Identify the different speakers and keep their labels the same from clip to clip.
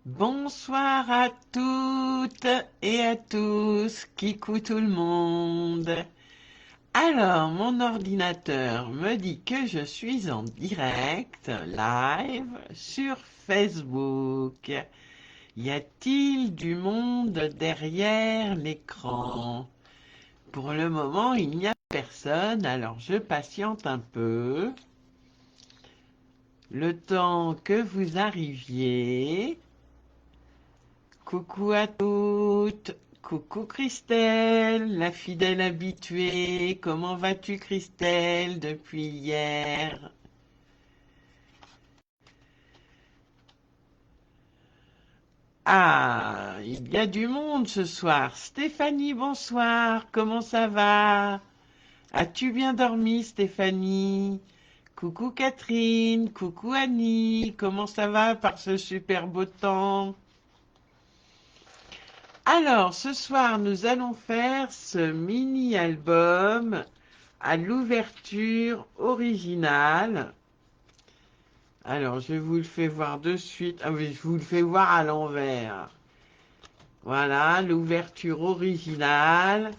Speaker 1: Bonsoir à toutes et à tous, kikou tout le monde. Alors, mon ordinateur me dit que je suis en direct, live, sur Facebook. Y a-t-il du monde derrière l'écran? Pour le moment, il n'y a personne, alors je patiente un peu. Le temps que vous arriviez. Coucou à toutes, coucou Christelle, la fidèle habituée. Comment vas-tu Christelle depuis hier? Ah, il y a du monde ce soir. Stéphanie, bonsoir, comment ça va? As-tu bien dormi Stéphanie? Coucou Catherine, coucou Annie, comment ça va par ce super beau temps? Alors, ce soir, nous allons faire ce mini-album à l'ouverture originale. Alors, je vous le fais voir de suite. Ah oui, je vous le fais voir à l'envers. Voilà, l'ouverture originale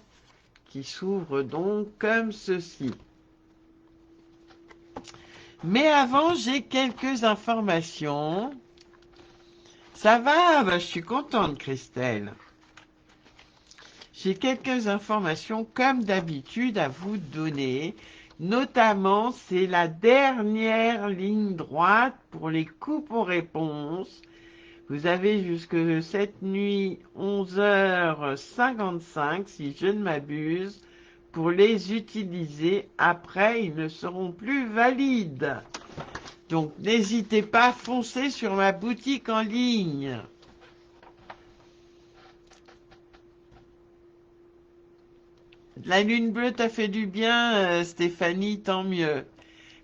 Speaker 1: qui s'ouvre donc comme ceci. Mais avant, j'ai quelques informations. Ça va? Je suis contente, Christelle. J'ai quelques informations comme d'habitude à vous donner. Notamment, c'est la dernière ligne droite pour les coupes aux réponses. Vous avez jusque cette nuit 11h55, si je ne m'abuse, pour les utiliser. Après, ils ne seront plus valides. Donc, n'hésitez pas à foncer sur ma boutique en ligne. La lune bleue t'a fait du bien, Stéphanie, tant mieux.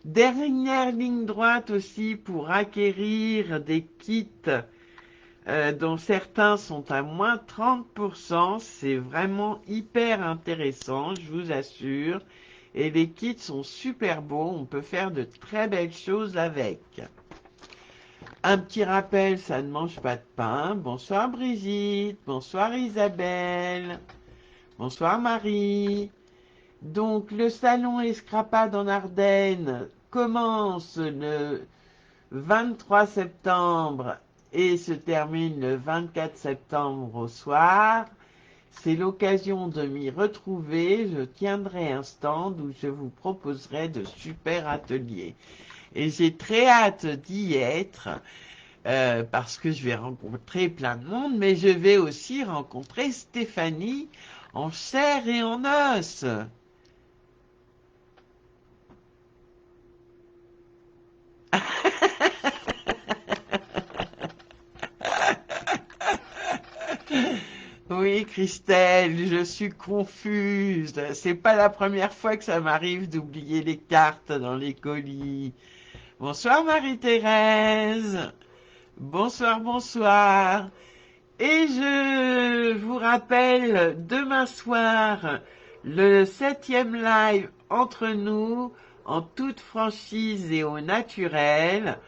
Speaker 1: Dernière ligne droite aussi pour acquérir des kits dont certains sont à moins 30%. C'est vraiment hyper intéressant, je vous assure. Et les kits sont super beaux, on peut faire de très belles choses avec. Un petit rappel, ça ne mange pas de pain. Bonsoir Brigitte, bonsoir Isabelle, bonsoir Marie. Donc le salon Escrapade en Ardennes commence le 23 septembre et se termine le 24 septembre au soir. C'est l'occasion de m'y retrouver. Je tiendrai un stand où je vous proposerai de super ateliers. Et j'ai très hâte d'y être parce que je vais rencontrer plein de monde, mais je vais aussi rencontrer Stéphanie en chair et en os. Oui, Christelle, je suis confuse. C'est pas la première fois que ça m'arrive d'oublier les cartes dans les colis. Bonsoir Marie-Thérèse. Bonsoir, bonsoir. Et je vous rappelle, demain soir, le 7e live entre nous, en toute franchise et au naturel.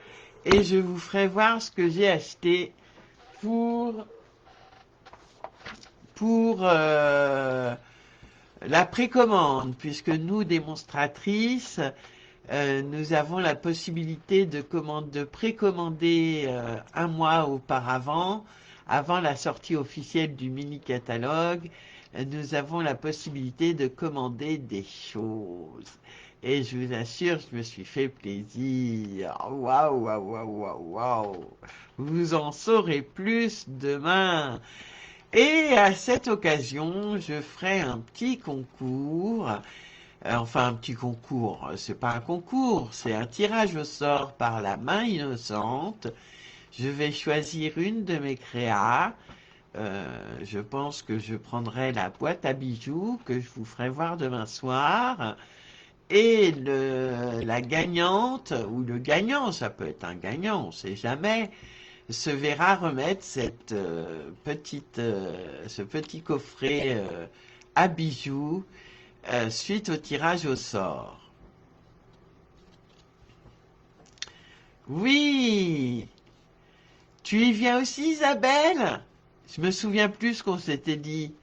Speaker 1: Et je vous ferai voir ce que j'ai acheté pour pour la précommande, puisque nous, démonstratrices, nous avons la possibilité de précommander un mois auparavant, avant la sortie officielle du mini-catalogue. Nous avons la possibilité de commander des choses. Et je vous assure, je me suis fait plaisir. Waouh, waouh, waouh, waouh, waouh. Vous en saurez plus demain. Et à cette occasion, je ferai un petit concours, enfin un petit concours, c'est pas un concours, c'est un tirage au sort par la main innocente. Je vais choisir une de mes créas. Je pense que je prendrai la boîte à bijoux que je vous ferai voir demain soir. Et la gagnante, ou le gagnant, ça peut être un gagnant, on sait jamais, se verra remettre ce petit coffret à bijoux suite au tirage au sort. Oui, Tu y viens aussi, Isabelle? Je me souviens plus ce qu'on s'était dit.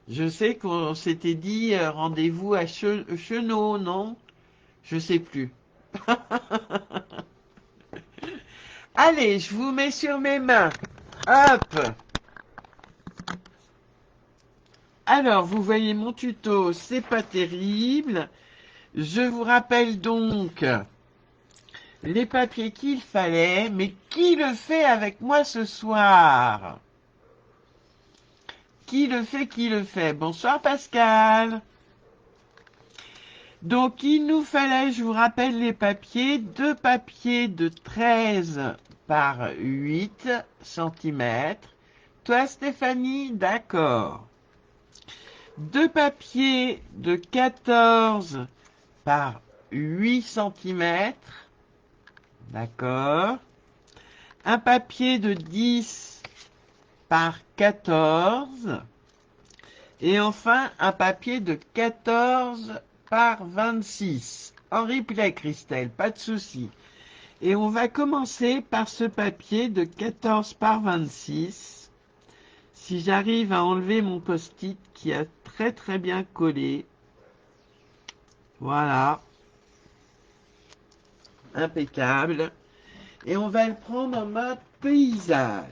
Speaker 1: Je sais qu'on s'était dit rendez-vous à Chenot, non? Je sais plus. Allez, je vous mets sur mes mains. Hop. Alors, vous voyez mon tuto, c'est pas terrible. Je vous rappelle donc les papiers qu'il fallait, mais qui le fait avec moi ce soir? Qui le fait? Qui le fait? Bonsoir Pascal. Donc il nous fallait, je vous rappelle les papiers, deux papiers de 13 par 8 centimètres. Toi Stéphanie, d'accord. Deux papiers de 14 par 8 centimètres. D'accord. Un papier de 10 par 14. Et enfin, un papier de 14 par 26. En replay, Christelle, pas de souci. Et on va commencer par ce papier de 14 par 26. Si j'arrive à enlever mon post-it qui a très très bien collé. Voilà. Impeccable. Et on va le prendre en mode paysage.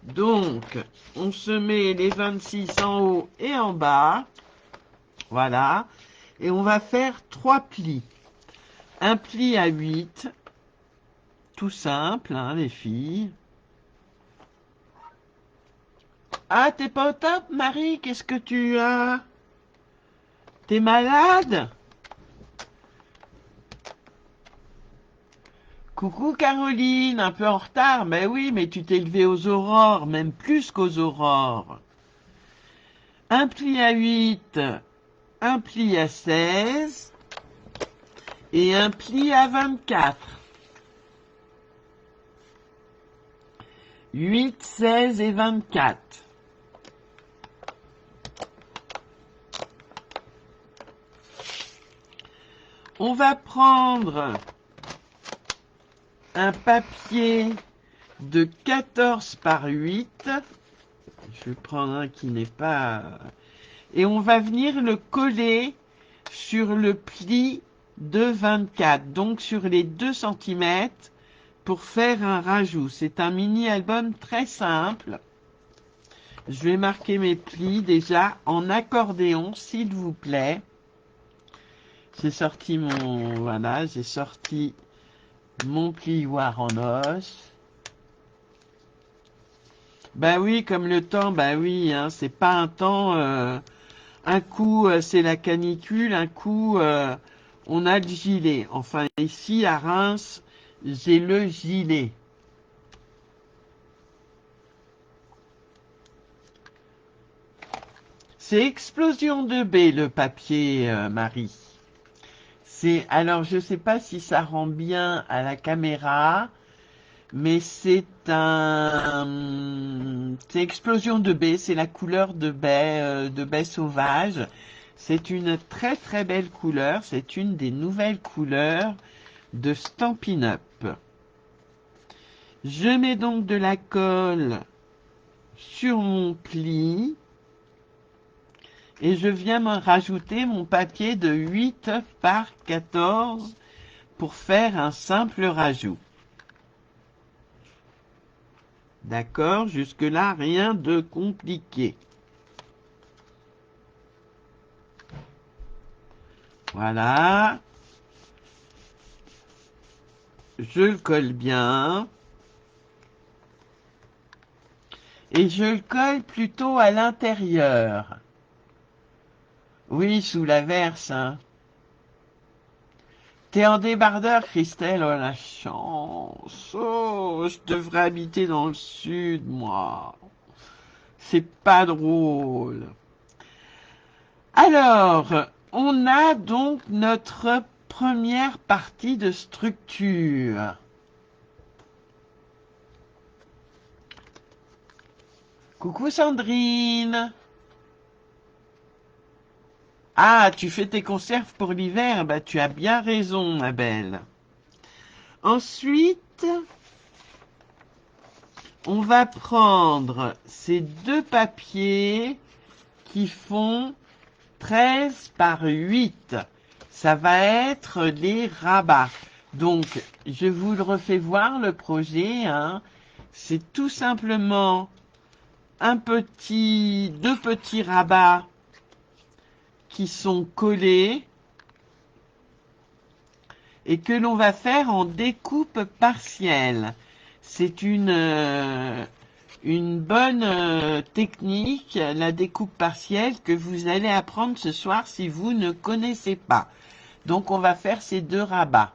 Speaker 1: Donc, on se met les 26 en haut et en bas. Voilà. Et on va faire 3 plis. Un pli à 8. Tout simple, hein, les filles. Ah, t'es pas au top, Marie? Qu'est-ce que tu as? T'es malade? Coucou Caroline, un peu en retard. Mais oui, mais tu t'es levée aux aurores, même plus qu'aux aurores. Un pli à 8, un pli à 16 et un pli à 24. 8, 16 et 24. On va prendre un papier de 14 par 8. Je vais prendre un qui n'est pas... Et on va venir le coller sur le pli de 24, donc sur les 2 cm pour faire un rajout. C'est un mini-album très simple. Je vais marquer mes plis déjà en accordéon, s'il vous plaît. J'ai sorti mon... Voilà, j'ai sorti mon plioir en os. Ben oui, comme le temps, ben oui, hein, c'est pas un temps... un coup, c'est la canicule, un coup, on a le gilet. Enfin, ici, à Reims, j'ai le gilet. C'est explosion de B, le papier, Marie. Alors, je sais pas si ça rend bien à la caméra, mais c'est explosion de baie, c'est la couleur de baie sauvage. C'est une très très belle couleur, c'est une des nouvelles couleurs de Stampin' Up. Je mets donc de la colle sur mon pli et je viens me rajouter mon papier de 8 par 14 pour faire un simple rajout. D'accord, jusque-là, rien de compliqué. Voilà. Je le colle bien. Et je le colle plutôt à l'intérieur. Oui, sous l'averse, hein. T'es en débardeur, Christelle, oh la chance. Oh, je devrais habiter dans le sud, moi. C'est pas drôle. Alors, on a donc notre première partie de structure. Coucou Sandrine. Ah, tu fais tes conserves pour l'hiver? Bah, tu as bien raison, ma belle. Ensuite, on va prendre ces deux papiers qui font 13 par 8. Ça va être les rabats. Donc, je vous le refais voir, le projet, hein. C'est tout simplement deux petits rabats qui sont collés et que l'on va faire en découpe partielle. C'est une bonne technique, la découpe partielle, que vous allez apprendre ce soir si vous ne connaissez pas. Donc on va faire ces deux rabats.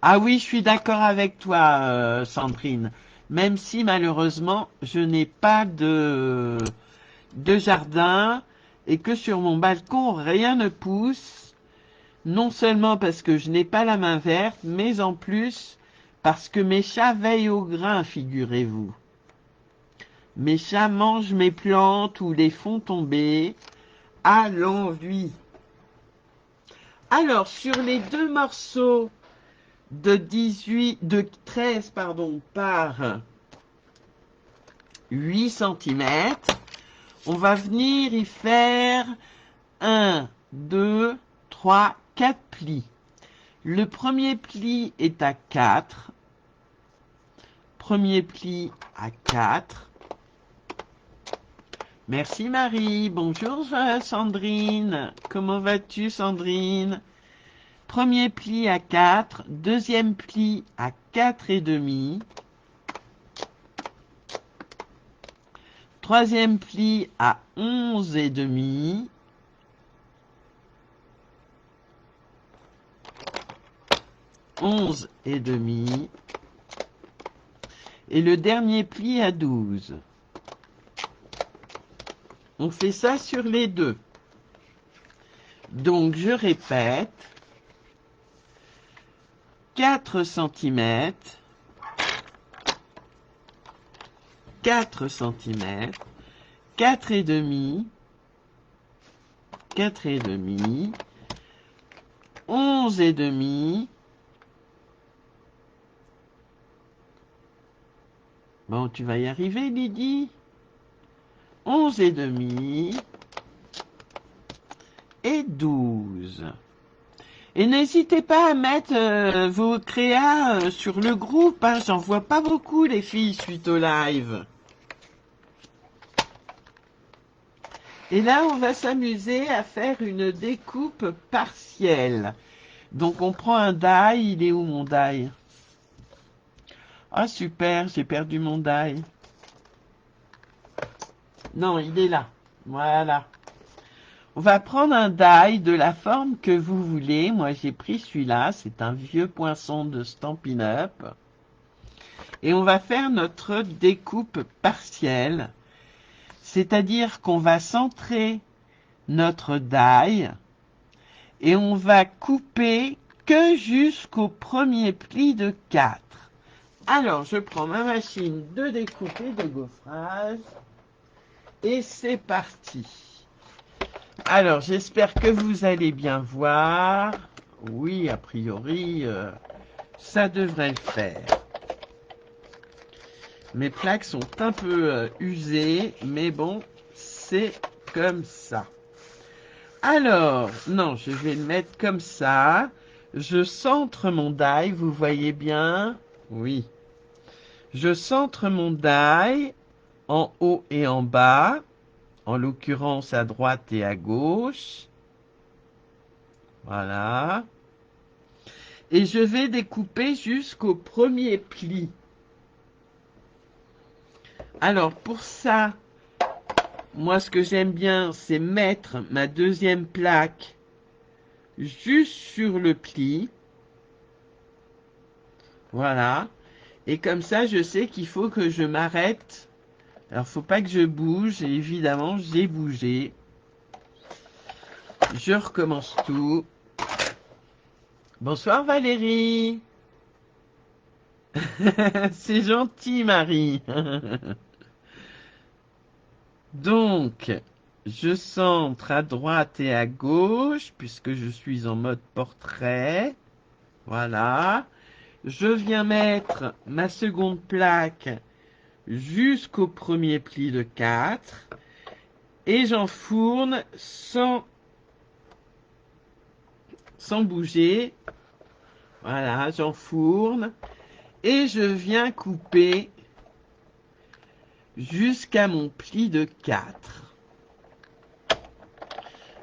Speaker 1: Ah oui, je suis d'accord avec toi, Sandrine. Même si malheureusement je n'ai pas de jardin et que sur mon balcon rien ne pousse, non seulement parce que je n'ai pas la main verte, mais en plus parce que mes chats veillent au grain, figurez-vous. Mes chats mangent mes plantes ou les font tomber à l'envie. Alors, sur les deux morceaux de 13 par 8 cm, on va venir y faire 1, 2, 3, 4 plis. Le premier pli est à 4. Premier pli à 4. Merci Marie. Bonjour Sandrine. Comment vas-tu Sandrine? Premier pli à 4. Deuxième pli à 4 et demi. Troisième pli à 11 et demi. Et demi. Et le dernier pli à 12. On fait ça sur les deux. Donc je répète. 4 cm. 4 cm. 4 et demi. 4 et demi. 11 et demi. Bon, tu vas y arriver, Lydie. 11 et demi. Et 12. Et n'hésitez pas à mettre vos créas sur le groupe. Hein. J'en vois pas beaucoup, les filles, suite au live. Et là, on va s'amuser à faire une découpe partielle. Donc, on prend un die. Il est où, mon die? Ah, super, j'ai perdu mon die. Non, il est là. Voilà. On va prendre un die de la forme que vous voulez. Moi, j'ai pris celui-là. C'est un vieux poinçon de Stampin' Up. Et on va faire notre découpe partielle. C'est-à-dire qu'on va centrer notre die et on va couper que jusqu'au premier pli de 4. Alors, je prends ma machine de découpe et de gaufrage. Et c'est parti. Alors, j'espère que vous allez bien voir. Oui, a priori, ça devrait le faire. Mes plaques sont un peu usées, mais bon, c'est comme ça. Alors, non, je vais le mettre comme ça. Je centre mon die, vous voyez bien? Oui. Je centre mon die en haut et en bas. En l'occurrence à droite et à gauche. Voilà. Et je vais découper jusqu'au premier pli. Alors pour ça, moi ce que j'aime bien, c'est mettre ma deuxième plaque juste sur le pli. Voilà. Et comme ça, je sais qu'il faut que je m'arrête. Alors, faut pas que je bouge. Et évidemment, j'ai bougé. Je recommence tout. Bonsoir Valérie. C'est gentil Marie. Donc, Je centre à droite et à gauche, puisque je suis en mode portrait. Voilà. Je viens mettre ma seconde plaque jusqu'au premier pli de 4 et j'enfourne sans bouger. Voilà, j'enfourne et je viens couper jusqu'à mon pli de 4.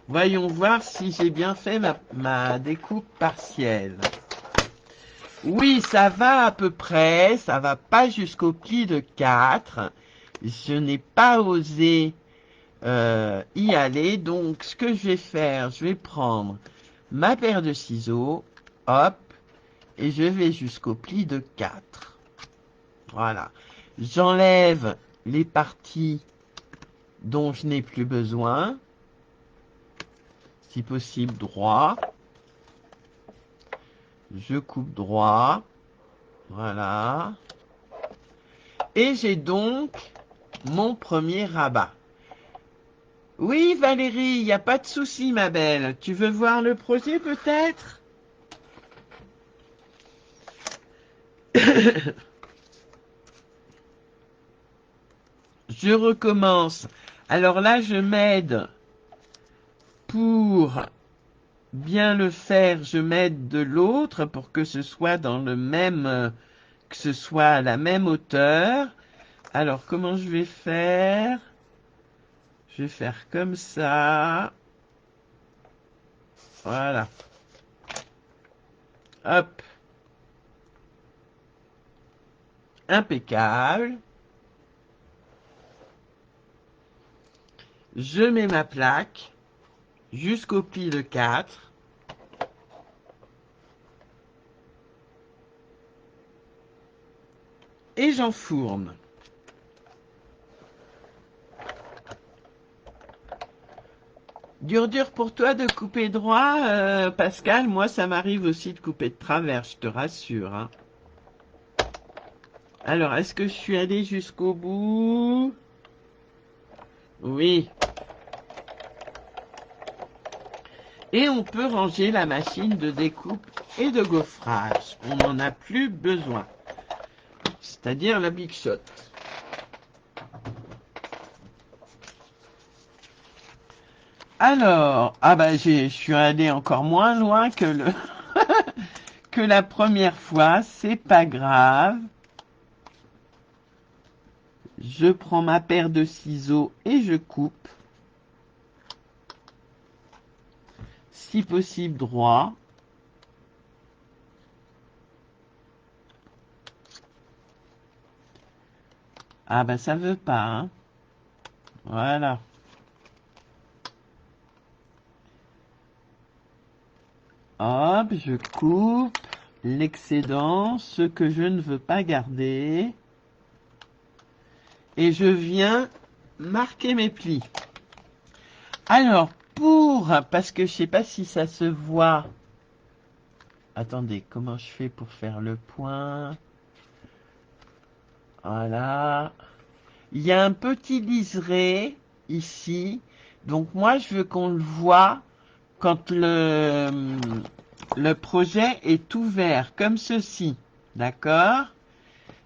Speaker 1: Voyons voir si j'ai bien fait ma découpe partielle. Oui, ça va à peu près, ça va pas jusqu'au pli de 4. Je n'ai pas osé y aller, donc ce que je vais faire, je vais prendre ma paire de ciseaux, hop, et je vais jusqu'au pli de 4. Voilà. J'enlève les parties dont je n'ai plus besoin, si possible droit. Je coupe droit, voilà. Et j'ai donc mon premier rabat. Oui, Valérie, il n'y a pas de souci, ma belle. Tu veux voir le projet, peut-être? Je recommence. Alors là, je m'aide. Pour bien le faire, je m'aide de l'autre pour que ce soit dans le même, que ce soit à la même hauteur. Alors, comment je vais faire? Je vais faire comme ça. Voilà. Hop. Impeccable. Je mets ma plaque jusqu'au pli de 4. Et j'enfourne. Dur pour toi de couper droit, Pascal. Moi, ça m'arrive aussi de couper de travers, je te rassure. Hein. Alors, est-ce que je suis allée jusqu'au bout? Oui. Et on peut ranger la machine de découpe et de gaufrage. On n'en a plus besoin. C'est-à-dire la Big Shot. Alors, ah bah je suis allé encore moins loin que le que la première fois, c'est pas grave. Je prends ma paire de ciseaux et je coupe. Si possible droit. Ah bah ça veut pas, hein. Voilà. Hop, je coupe l'excédent, ce que je ne veux pas garder. Et je viens marquer mes plis. Alors, parce que je sais pas si ça se voit. Attendez, comment je fais pour faire le point? Voilà. Il y a un petit liseré ici. Donc moi, je veux qu'on le voit quand le projet est ouvert, comme ceci. D'accord?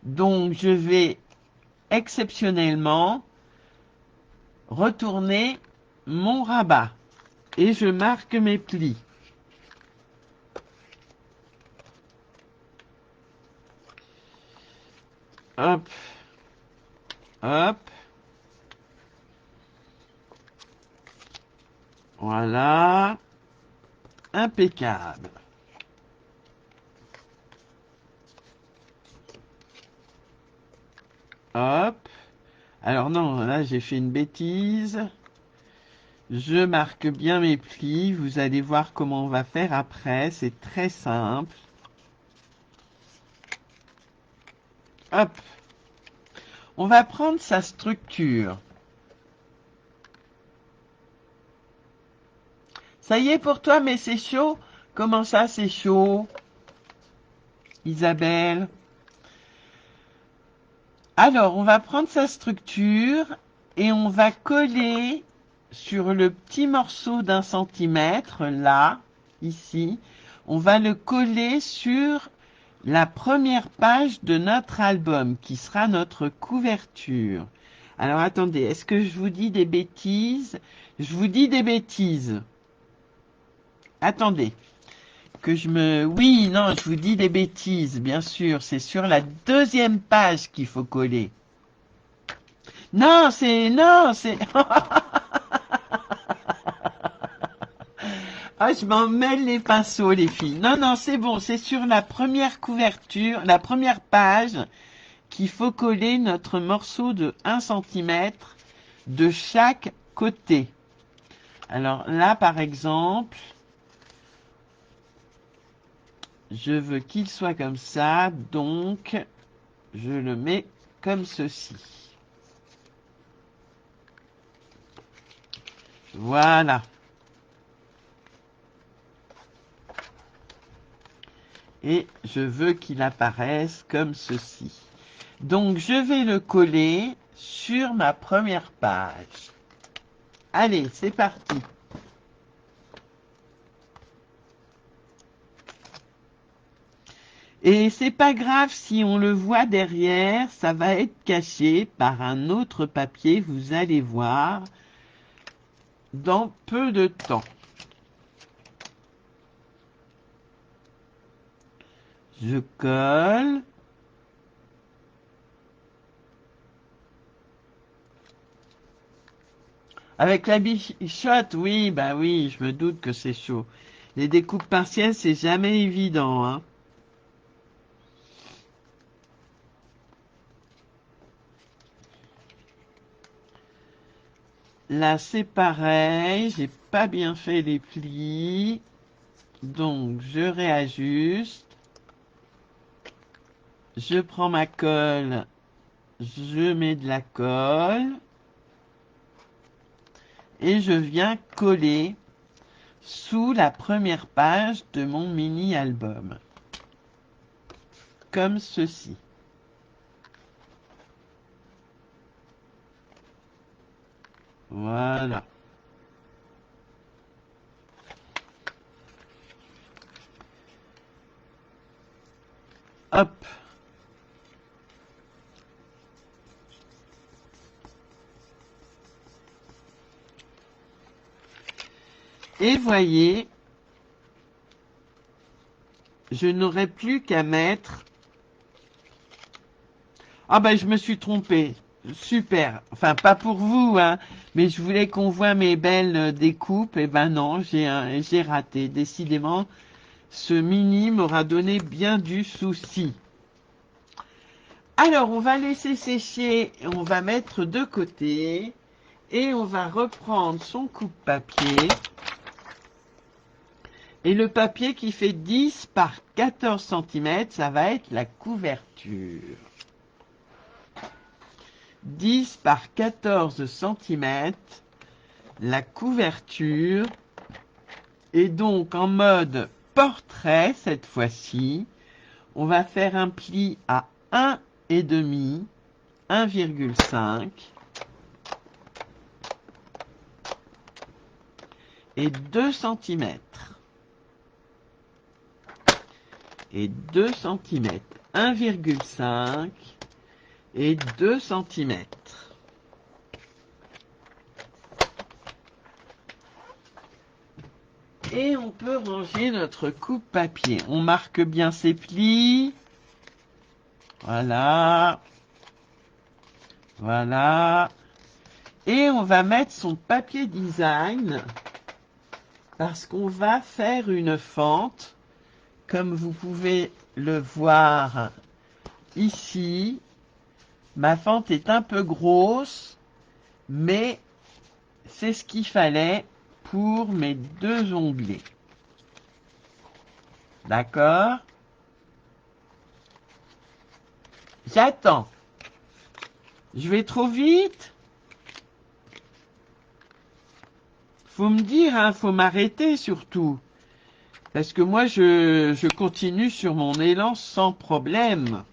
Speaker 1: Donc, je vais exceptionnellement retourner mon rabat. Et je marque mes plis. Hop. Hop. Voilà. Impeccable. Hop. Alors non, là j'ai fait une bêtise. Je marque bien mes plis. Vous allez voir comment on va faire après. C'est très simple. Hop. On va prendre sa structure. Ça y est pour toi, mais c'est chaud? Comment ça, c'est chaud? Isabelle? Alors, on va prendre sa structure et on va coller sur le petit morceau d'1 centimètre, là, ici, on va le coller sur la première page de notre album, qui sera notre couverture. Alors attendez, est-ce que je vous dis des bêtises? Je vous dis des bêtises. Attendez, que je me... Oui, non, je vous dis des bêtises, bien sûr. C'est sur la deuxième page qu'il faut coller. Non, c'est... Non, c'est... Ah, je m'en mêle les pinceaux, les filles. Non, non, c'est bon. C'est sur la première couverture, la première page, qu'il faut coller notre morceau de 1 centimètre de chaque côté. Alors là, par exemple, je veux qu'il soit comme ça, donc je le mets comme ceci. Voilà. Et je veux qu'il apparaisse comme ceci. Donc je vais le coller sur ma première page. Allez, c'est parti. Et c'est pas grave si on le voit derrière, ça va être caché par un autre papier, vous allez voir, dans peu de temps. Je colle. Avec la bichotte, oui, bah oui, je me doute que c'est chaud. Les découpes partielles, c'est jamais évident, hein. Là, c'est pareil, j'ai pas bien fait les plis. Donc, je réajuste. Je prends ma colle, je mets de la colle. Et je viens coller sous la première page de mon mini-album. Comme ceci. Voilà. Hop. Et voyez, je n'aurai plus qu'à mettre... Ah ben je me suis trompé. Super. Enfin pas pour vous, hein, mais je voulais qu'on voit mes belles découpes. Et ben non, j'ai raté. Décidément, ce mini m'aura donné bien du souci. Alors on va laisser sécher, on va mettre de côté. Et on va reprendre son coupe-papier. Et le papier qui fait 10 par 14 cm, ça va être la couverture. 10 par 14 cm, la couverture. Et donc en mode portrait cette fois-ci, on va faire un pli à 1,5, 1,5 et 2 cm. Et 2 cm, 1,5 et 2 cm. Et on peut ranger notre coupe-papier. On marque bien ses plis. Voilà. Voilà. Et on va mettre son papier design parce qu'on va faire une fente. Comme vous pouvez le voir ici, ma fente est un peu grosse, mais c'est ce qu'il fallait pour mes deux onglets. D'accord? J'attends. Je vais trop vite? Faut me dire, hein, faut m'arrêter surtout. Parce que moi, je continue sur mon élan sans problème.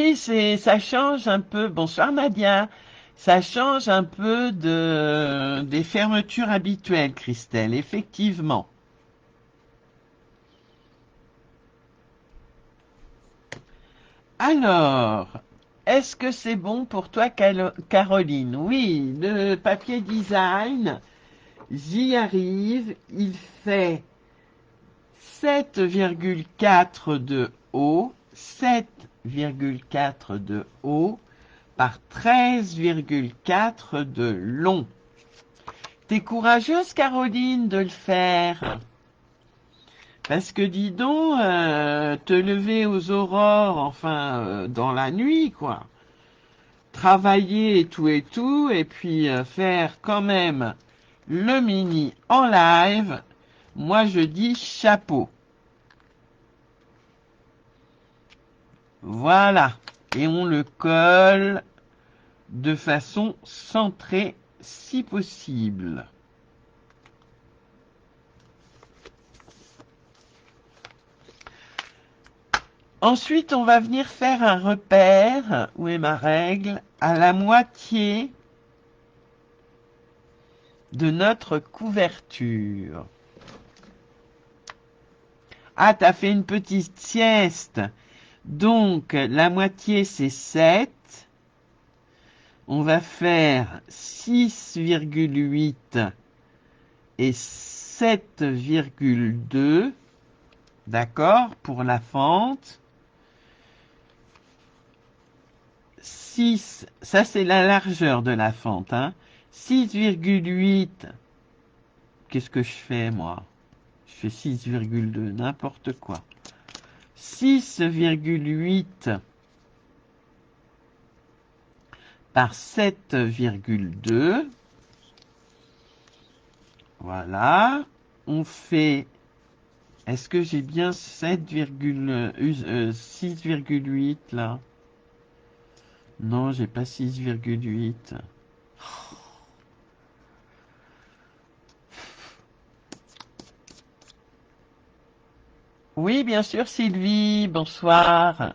Speaker 1: Oui, ça change un peu. Bonsoir Nadia. Ça change un peu des fermetures habituelles, Christelle, effectivement. Alors, est-ce que c'est bon pour toi, Caroline? Oui, le papier design, j'y arrive. Il fait 7,4 de haut, 7,4 de haut par 13,4 de long. T'es courageuse, Caroline, de le faire. Parce que dis donc, te lever aux aurores, enfin, dans la nuit, quoi. Travailler et tout, et puis faire quand même le mini en live. Moi, je dis chapeau. Voilà. Et on le colle de façon centrée, si possible. Ensuite, on va venir faire un repère, où est ma règle, à la moitié de notre couverture. Ah, t'as fait une petite sieste. Donc, la moitié, c'est 7. On va faire 6,8 et 7,2. D'accord, pour la fente. 6, ça c'est la largeur de la fente. 6,8. Qu'est-ce que je fais, moi? Je fais 6,2, n'importe quoi. 6,8 par 7,2. Voilà. On fait... Est-ce que j'ai bien 6,8 là? Non, j'ai pas 6,8. Oui, bien sûr, Sylvie. Bonsoir.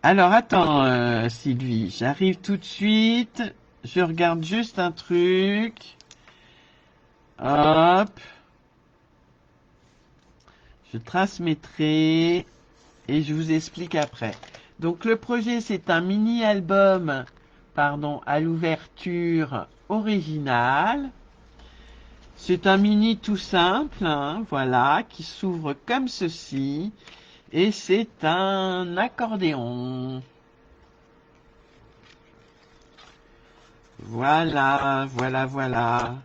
Speaker 1: Alors, attends, Sylvie. J'arrive tout de suite. Je regarde juste un truc. Hop. Je trace mes traits et je vous explique après. Donc, le projet, c'est un mini-album, pardon, à l'ouverture originale. C'est un mini tout simple, voilà, qui s'ouvre comme ceci. Et c'est un accordéon. Voilà, voilà, voilà.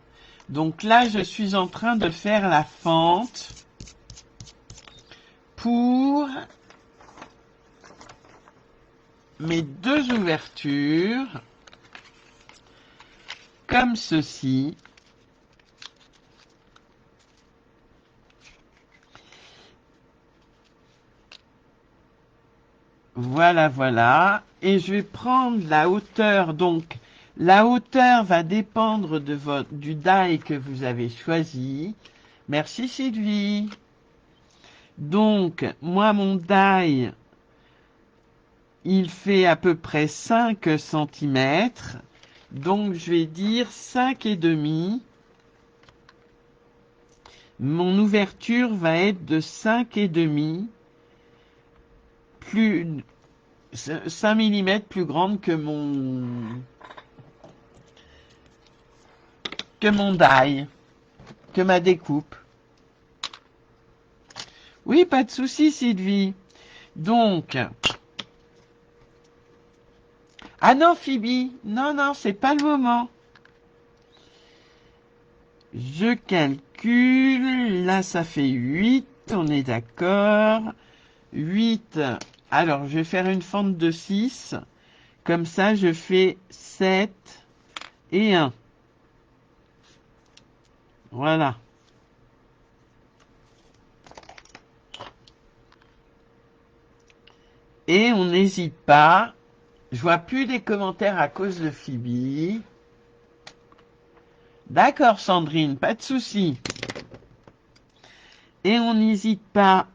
Speaker 1: Donc là, je suis en train de faire la fente pour mes deux ouvertures, comme ceci. Voilà, voilà. Et je vais prendre la hauteur. Donc, la hauteur va dépendre du die que vous avez choisi. Merci Sylvie. Donc, moi, mon die, il fait à peu près 5 centimètres. Donc, je vais dire 5 et demi. Mon ouverture va être de 5 et demi, plus 5 mm plus grande que mon die, que ma découpe. Oui, pas de souci, Sylvie. Donc, ah non, Phoebe, non, non, c'est pas le moment. Je calcule, là ça fait 8, on est d'accord. 8, alors je vais faire une fente de 6, comme ça je fais 7 et 1. Voilà. Et on n'hésite pas, je vois plus les commentaires à cause de Phoebe. D'accord Sandrine, pas de souci. Et on n'hésite pas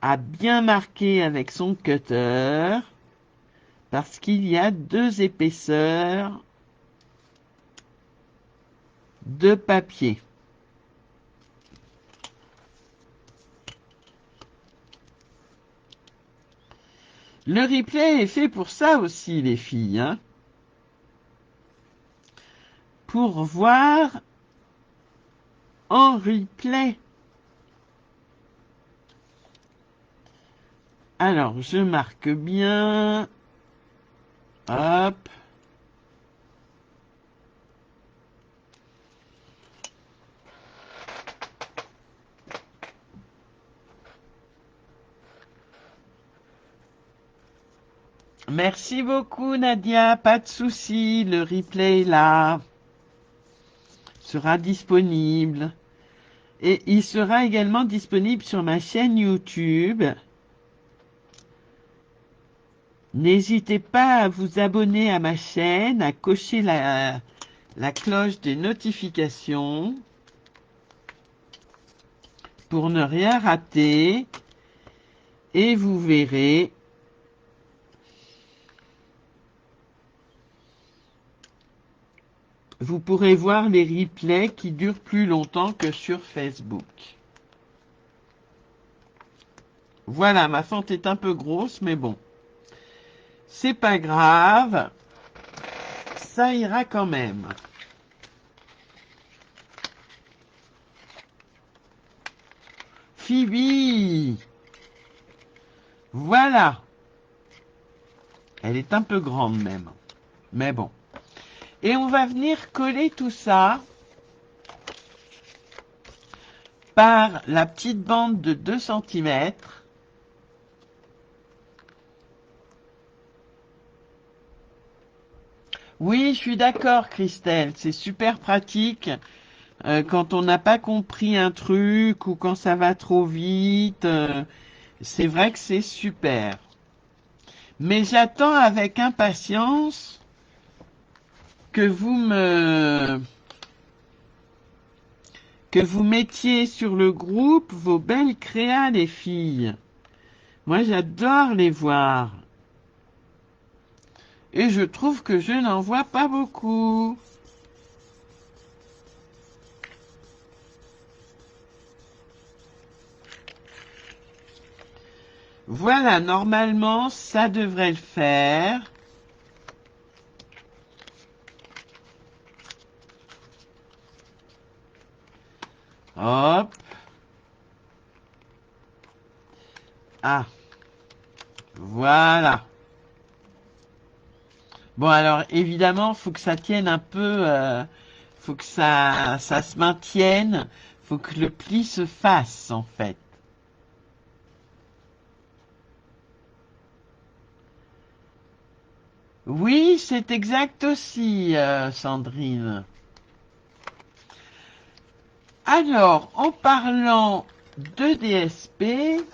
Speaker 1: à bien marquer avec son cutter parce qu'il y a 2 épaisseurs de papier. Le replay est fait pour ça aussi, les filles, hein, pour voir en replay. Alors, je marque bien. Hop. Merci beaucoup, Nadia. Pas de souci. Le replay est là. Sera disponible. Et il sera également disponible sur ma chaîne YouTube. N'hésitez pas à vous abonner à ma chaîne, à cocher la cloche des notifications pour ne rien rater. Et vous verrez vous pourrez voir les replays qui durent plus longtemps que sur Facebook. Voilà, ma fente est un peu grosse, mais bon. C'est pas grave. Ça ira quand même. Phoebe! Voilà. Elle est un peu grande même. Mais bon. Et on va venir coller tout ça par la petite bande de 2 cm. Oui, je suis d'accord, Christelle. C'est super pratique quand on n'a pas compris un truc ou quand ça va trop vite. C'est vrai que c'est super. Mais j'attends avec impatience que vous mettiez sur le groupe vos belles créas, les filles. Moi, j'adore les voir. Et je trouve que je n'en vois pas beaucoup. Voilà, normalement, ça devrait le faire. Hop. Ah, voilà. Bon, alors, évidemment, faut que ça tienne un peu, faut que ça se maintienne, faut que le pli se fasse, en fait. Oui, c'est exact aussi, Sandrine. Alors, en parlant de DSP,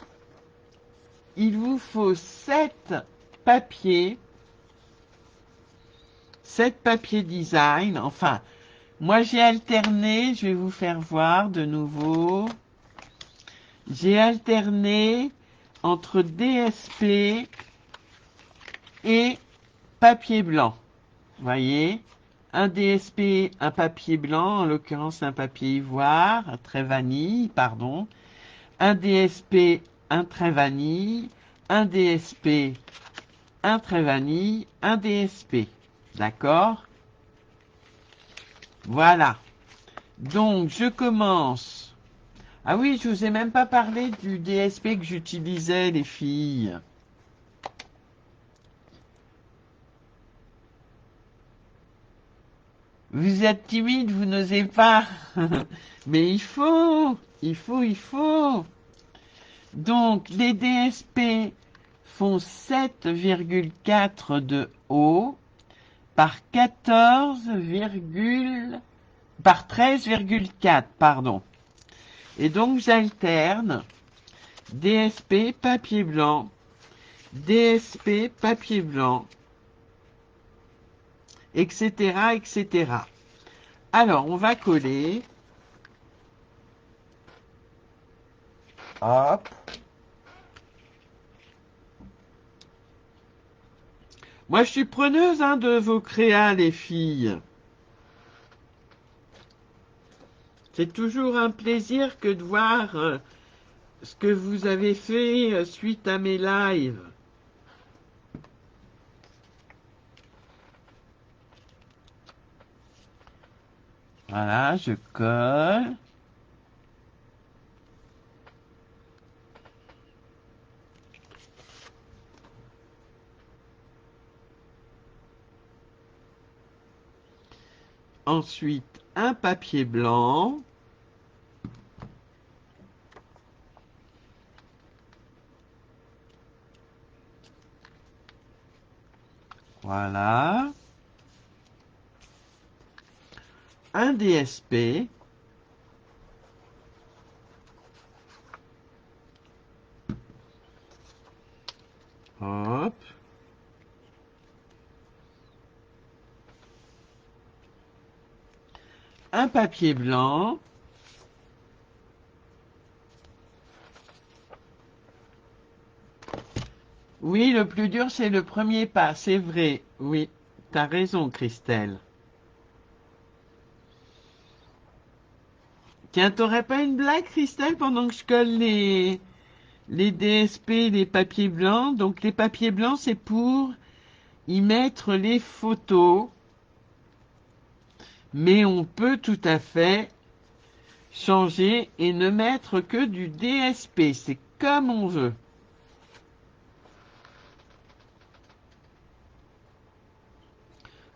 Speaker 1: il vous faut 7 papiers, 7 papiers design. Enfin, moi j'ai alterné, je vais vous faire voir de nouveau. J'ai alterné entre DSP et papier blanc. Voyez, un DSP, un papier blanc, en l'occurrence un papier ivoire, un trait vanille, pardon. Un DSP, un trait vanille. Un DSP, un trait vanille. Un DSP. D'accord? Voilà. Donc, je commence. Ah oui, je vous ai même pas parlé du DSP que j'utilisais, les filles. Vous êtes timide, vous n'osez pas. Mais il faut. Donc, les DSP font 7,4 de haut par 13,4, pardon. Et donc, j'alterne DSP papier blanc, DSP papier blanc, etc., etc. Alors, on va coller. Hop. Moi, je suis preneuse hein, de vos créas, les filles. C'est toujours un plaisir que de voir ce que vous avez fait suite à mes lives. Voilà, je colle. Ensuite, un papier blanc. Voilà. Un DSP. Hop. Un papier blanc. Oui, le plus dur, c'est le premier pas, c'est vrai. Oui, t'as raison, Christelle. Tiens, t'aurais pas une blague, Christelle, pendant que je colle les DSP, les papiers blancs? Donc, les papiers blancs, c'est pour y mettre les photos. Mais on peut tout à fait changer et ne mettre que du DSP. C'est comme on veut.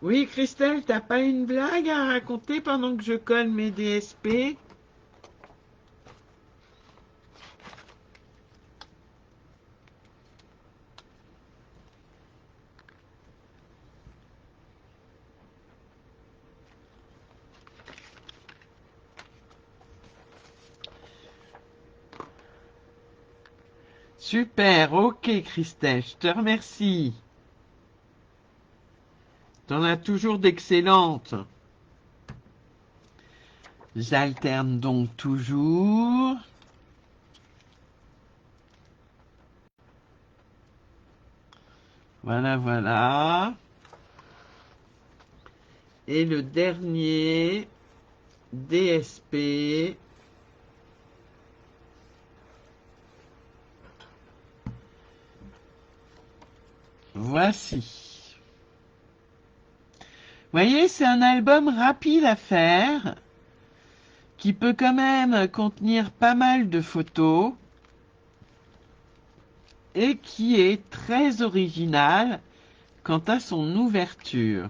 Speaker 1: Oui, Christelle, t'as pas une blague à raconter pendant que je colle mes DSP? Super, ok, Christelle, je te remercie. T'en as toujours d'excellentes. J'alterne donc toujours. Voilà, voilà. Et le dernier, DSP. Voici. Vous voyez, c'est un album rapide à faire, qui peut quand même contenir pas mal de photos, et qui est très original quant à son ouverture.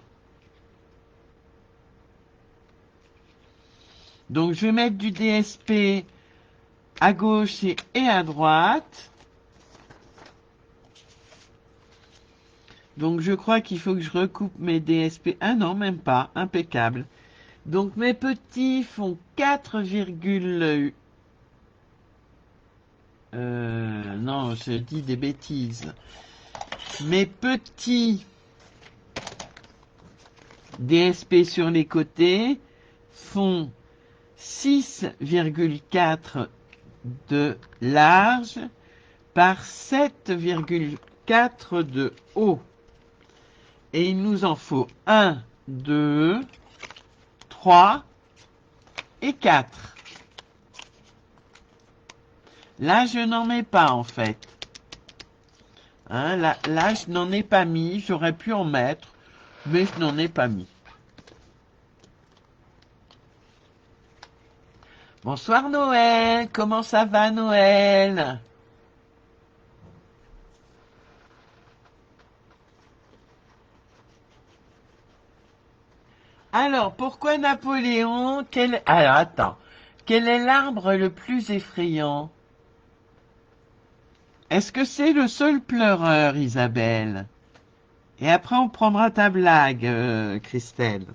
Speaker 1: Donc je vais mettre du DSP à gauche et à droite. Donc je crois qu'il faut que je recoupe mes DSP. Ah non, même pas. Impeccable. Donc mes petits font 4, non, je dis des bêtises. Mes petits DSP sur les côtés font 6,4 de large par 7,4 de haut. Et il nous en faut 1, 2, 3 et 4. Là, je n'en mets pas en fait. Hein, là, je n'en ai pas mis. J'aurais pu en mettre, mais je n'en ai pas mis. Bonsoir Noël, comment ça va Noël? Alors, pourquoi Napoléon? Alors, attends. Quel est l'arbre le plus effrayant? Est-ce que c'est le seul pleureur, Isabelle? Et après, on prendra ta blague, Christelle.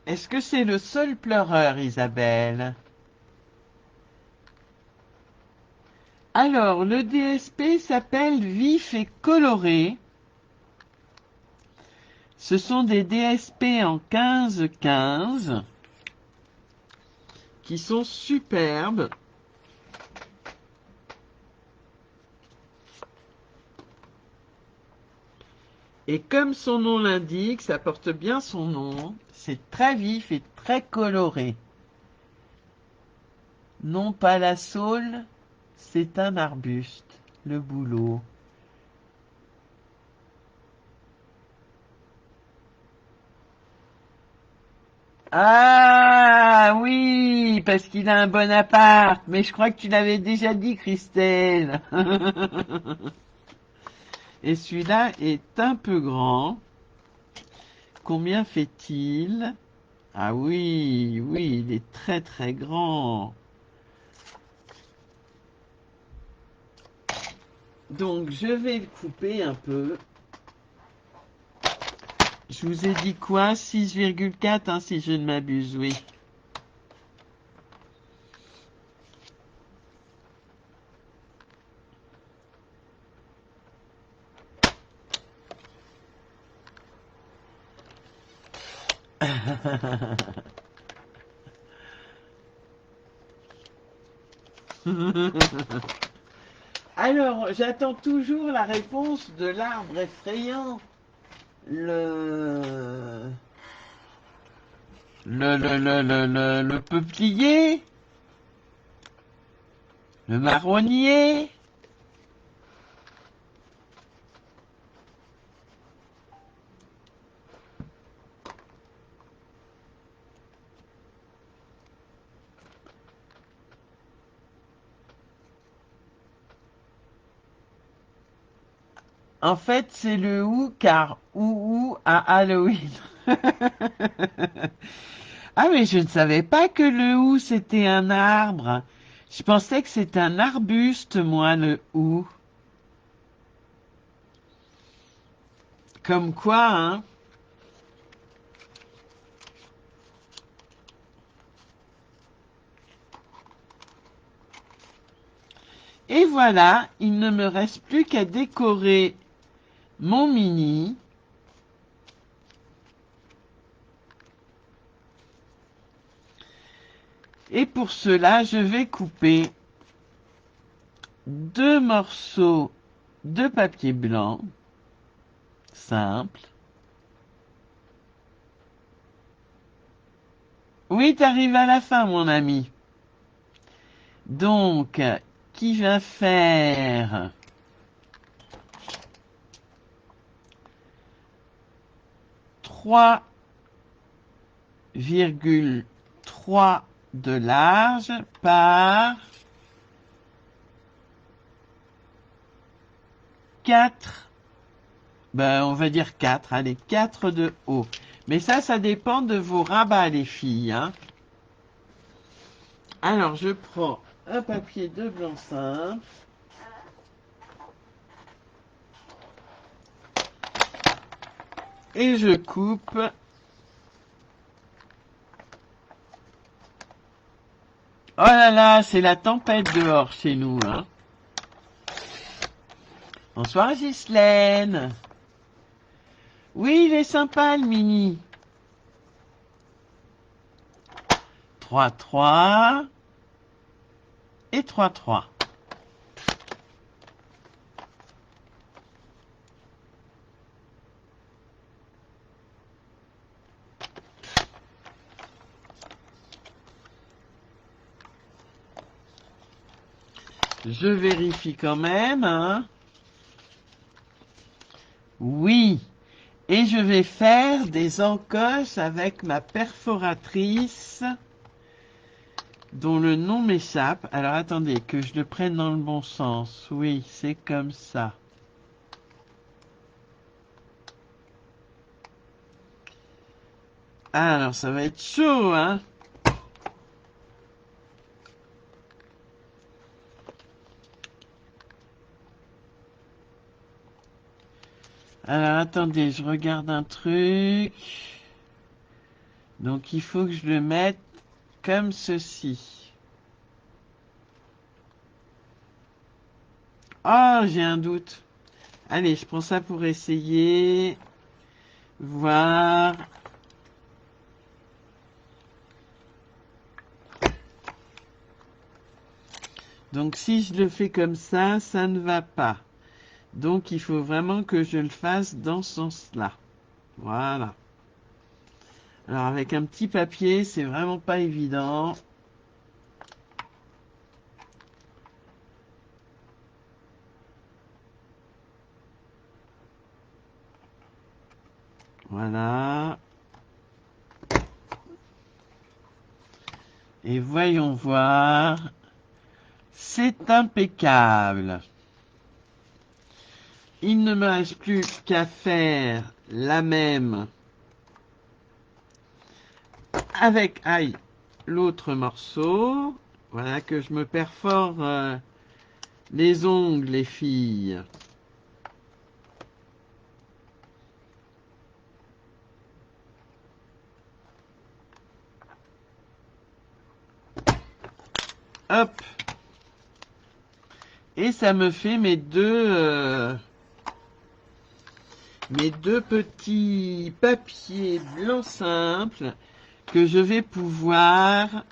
Speaker 1: Est-ce que c'est le seul pleureur, Isabelle? Alors, le DSP s'appelle Vif et Coloré. Ce sont des DSP en 15-15 qui sont superbes. Et comme son nom l'indique, ça porte bien son nom, c'est très vif et très coloré. Non pas la saule, c'est un arbuste, le bouleau. Ah oui, parce qu'il a un bon appart. Mais je crois que tu l'avais déjà dit, Christelle. Et celui-là est un peu grand. Combien fait-il? Ah oui, oui, il est très très grand. Donc je vais le couper un peu. Je vous ai dit quoi? 6,4 hein, si je ne m'abuse, oui. Alors, j'attends toujours la réponse de l'arbre effrayant. Le... le peuplier, le marronnier. En fait, c'est le hou car ou à Halloween. Ah, mais je ne savais pas que le hou c'était un arbre. Je pensais que c'était un arbuste, moi, le hou. Comme quoi, hein. Et voilà, il ne me reste plus qu'à décorer mon mini. Et pour cela, je vais couper 2 morceaux de papier blanc, simple. Oui, t'arrives à la fin, mon ami. Donc, qui va faire 3,3 de large par 4, ben on va dire 4, allez, 4 de haut. Mais ça dépend de vos rabats, les filles, hein. Alors, je prends un papier de blanc simple. Et je coupe. Oh là là, c'est la tempête dehors chez nous, hein. Bonsoir Ghislaine. Oui, il est sympa le mini. 3,3 et 3,3. Je vérifie quand même, hein. Oui. Et je vais faire des encoches avec ma perforatrice dont le nom m'échappe. Alors attendez, que je le prenne dans le bon sens. Oui, c'est comme ça. Alors ça va être chaud, hein. Alors attendez, je regarde un truc. Donc il faut que je le mette comme ceci. Oh, j'ai un doute. Allez, je prends ça pour essayer. Voir. Donc si je le fais comme ça ne va pas. Donc il faut vraiment que je le fasse dans ce sens-là. Voilà. Alors avec un petit papier, c'est vraiment pas évident. Voilà. Et voyons voir. C'est impeccable. Il ne me reste plus qu'à faire la même avec l'autre morceau. Voilà que je me perfore les ongles, les filles. Hop. Et ça me fait mes deux petits papiers blancs simples que je vais pouvoir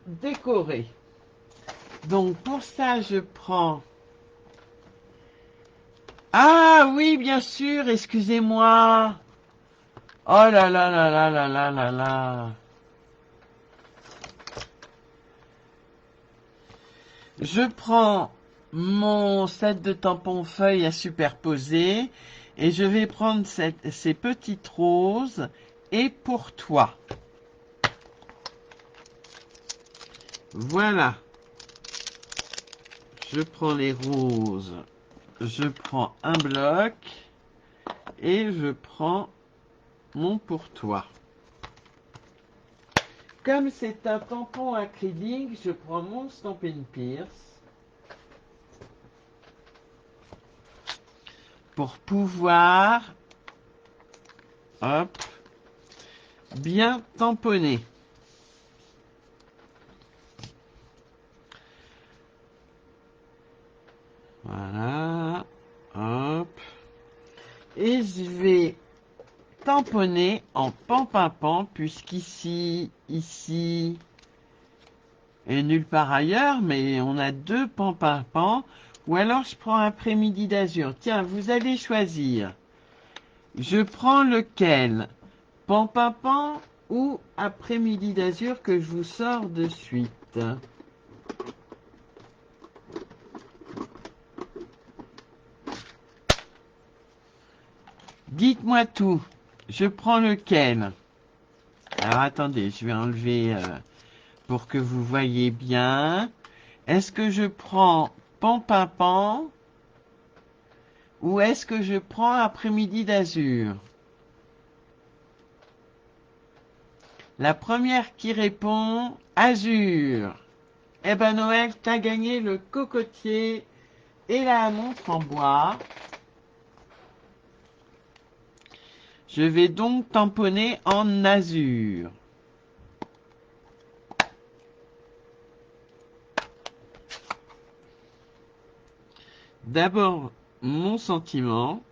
Speaker 1: décorer. Donc pour ça, je prends... Ah oui, bien sûr, excusez-moi. Oh là là là là là là là là. Je prends mon set de tampons feuilles à superposer et je vais prendre ces petites roses et pour toi. Voilà. Je prends les roses, je prends un bloc et je prends mon pour toi. Comme c'est un tampon acrylique, je prends mon Stampin' Pierce pour pouvoir, hop, bien tamponner. Voilà, hop. Et je vais tamponner en pan-pimpant, puisqu'ici, ici, et nulle part ailleurs, mais on a deux pan-pimpants. Ou alors je prends après-midi d'azur. Tiens, vous allez choisir. Je prends lequel? Pan-pimpant ou après-midi d'azur que je vous sors de suite. Dites-moi tout. Je prends lequel? Alors attendez, je vais enlever pour que vous voyez bien. Est-ce que je prends pan-pimpant ou est-ce que je prends après-midi d'azur? La première qui répond, azur. Eh ben Noël, t'as gagné le cocotier et la montre en bois. Je vais donc tamponner en azur. D'abord, mon sentiment.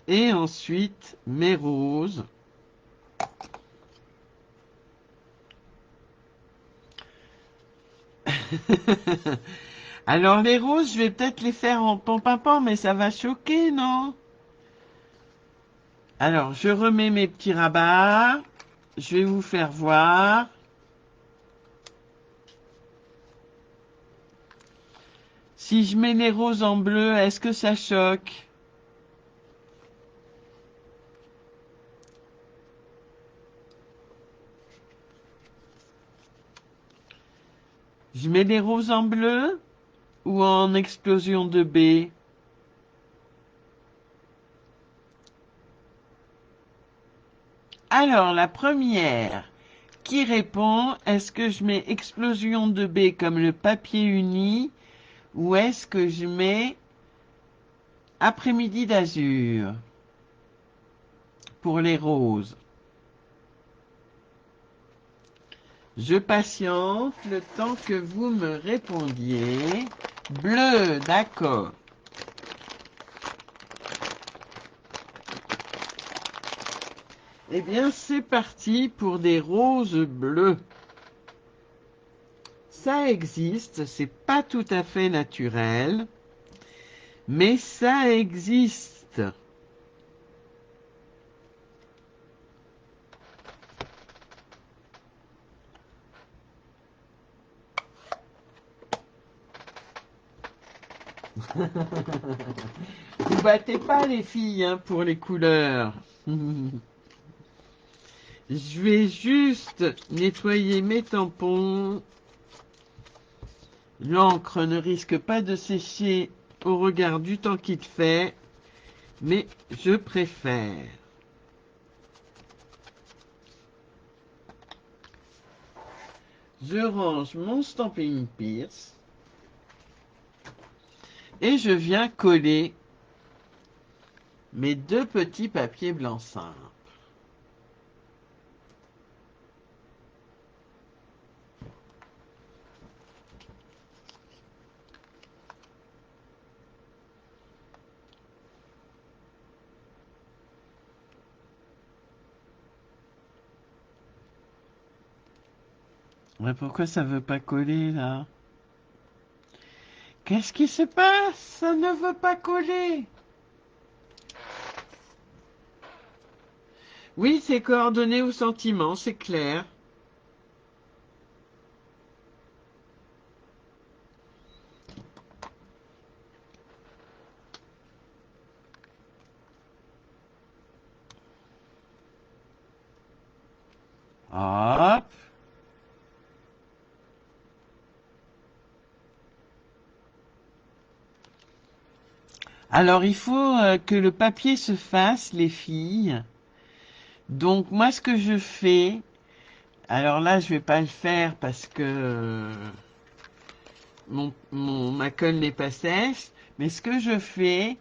Speaker 1: Et ensuite, mes roses. Alors les roses, je vais peut-être les faire en pan-pimpant, mais ça va choquer, non? Alors, je remets mes petits rabats. Je vais vous faire voir. Si je mets les roses en bleu, est-ce que ça choque? Je mets les roses en bleu ou en explosion de B? Alors, la première qui répond, est-ce que je mets explosion de B comme le papier uni ou est-ce que je mets après-midi d'azur pour les roses? Je patiente le temps que vous me répondiez. Bleu, d'accord. Eh bien, c'est parti pour des roses bleues. Ça existe, c'est pas tout à fait naturel, mais ça existe. Vous battez pas les filles hein, pour les couleurs. Je vais juste nettoyer mes tampons. L'encre ne risque pas de sécher au regard du temps qu'il fait, mais je préfère. Je range mon Stampin' Pierce et je viens coller mes deux petits papiers blancs simples. Mais pourquoi ça veut pas coller là? Qu'est-ce qui se passe? Ça ne veut pas coller. Oui, c'est coordonné au sentiment, c'est clair. Hop. Alors, il faut que le papier se fasse, les filles. Donc, moi, ce que je fais, alors là, je vais pas le faire parce que ma colle n'est pas sèche. Mais ce que je fais,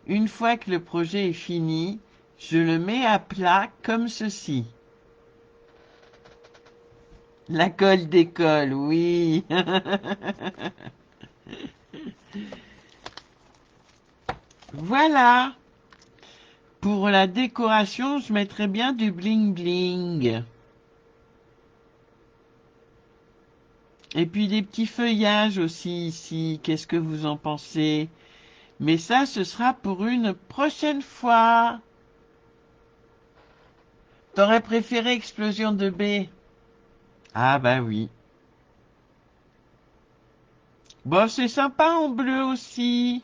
Speaker 1: une fois que le projet est fini, je le mets à plat comme ceci. La colle décolle, oui. Voilà. Pour la décoration, je mettrais bien du bling bling. Et puis des petits feuillages aussi ici. Qu'est-ce que vous en pensez? Mais ça, ce sera pour une prochaine fois. T'aurais préféré explosion de baie? Ah bah oui. Bon, c'est sympa en bleu aussi.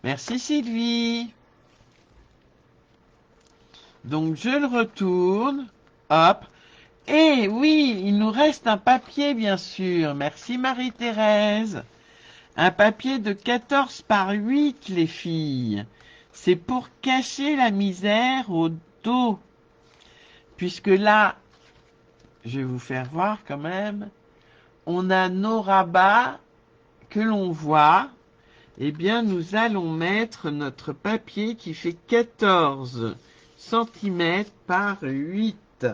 Speaker 1: Merci Sylvie. Donc je le retourne. Hop. Et oui, il nous reste un papier bien sûr. Merci Marie-Thérèse. Un papier de 14 par 8 les filles. C'est pour cacher la misère au dos. Puisque là, je vais vous faire voir quand même, on a nos rabats que l'on voit. Eh bien, nous allons mettre notre papier qui fait 14 cm par 8.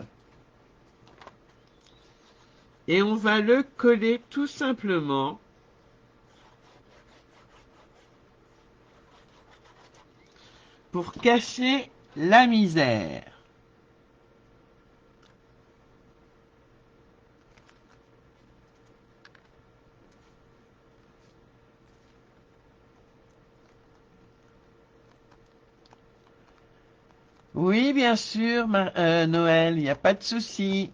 Speaker 1: Et on va le coller tout simplement pour cacher la misère. Oui, bien sûr, Noël, il n'y a pas de souci.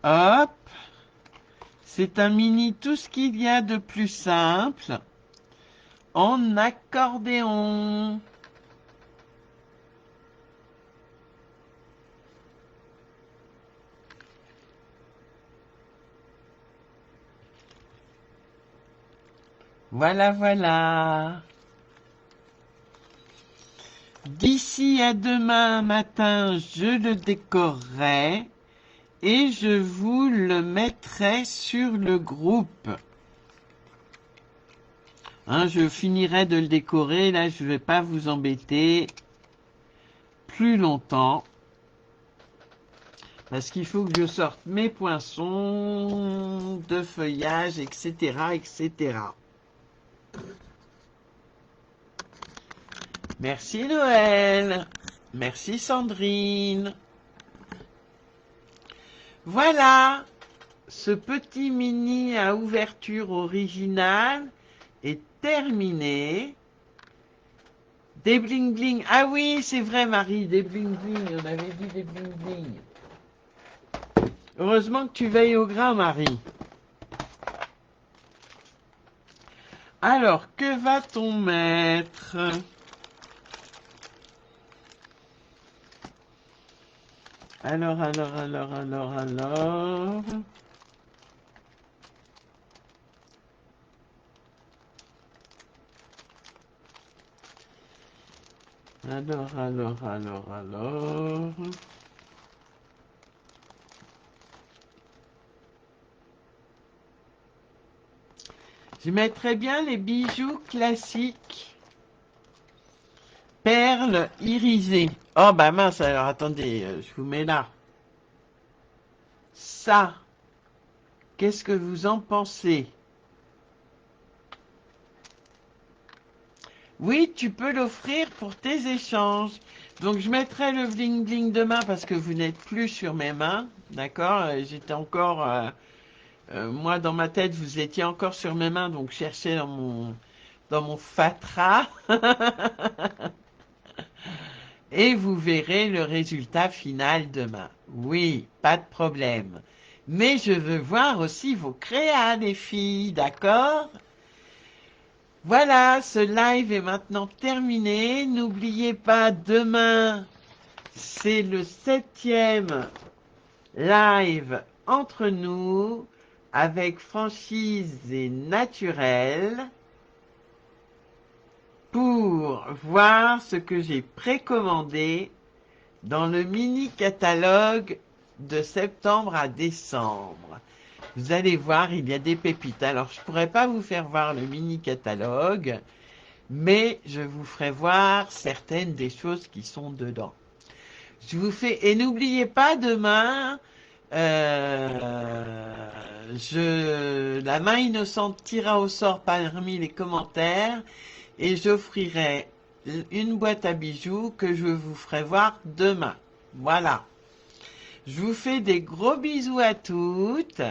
Speaker 1: Hop, c'est un mini tout ce qu'il y a de plus simple en accordéon. Voilà, voilà. D'ici à demain matin, je le décorerai et je vous le mettrai sur le groupe. Hein, je finirai de le décorer, là je ne vais pas vous embêter. plus longtemps. Parce qu'il faut que je sorte mes poinçons de feuillage, etc., etc. Merci Noël. Merci Sandrine. Voilà, ce petit mini à ouverture originale est terminé. Des bling bling. Ah oui, c'est vrai Marie, des bling bling. On avait dit des bling bling. Heureusement que tu veilles au grain Marie. Alors, que va-t-on mettre? Alors. Alors. Je mettrais bien les bijoux classiques. Perles irisées. Oh bah mince, alors attendez, je vous mets là. Ça, qu'est-ce que vous en pensez? Oui, tu peux l'offrir pour tes échanges. Donc je mettrai le bling bling demain parce que vous n'êtes plus sur mes mains. D'accord? J'étais encore... moi, dans ma tête, vous étiez encore sur mes mains, donc je cherchais dans mon fatras. Et vous verrez le résultat final demain. Oui, pas de problème. Mais je veux voir aussi vos créas, les filles, d'accord? Voilà, ce live est maintenant terminé. N'oubliez pas, demain, c'est le 7e live entre nous avec franchise et naturel pour voir ce que j'ai précommandé dans le mini catalogue de septembre à décembre. Vous allez voir, il y a des pépites. Alors, je pourrais pas vous faire voir le mini catalogue, mais je vous ferai voir certaines des choses qui sont dedans. Je vous fais, et n'oubliez pas demain, la main innocente tira au sort parmi les commentaires et j'offrirai une boîte à bijoux que je vous ferai voir demain. Voilà. Je vous fais des gros bisous à toutes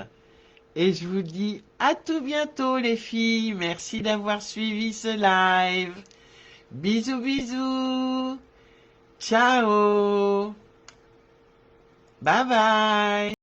Speaker 1: et je vous dis à tout bientôt les filles. Merci d'avoir suivi ce live. Bisous bisous. Ciao. Bye bye.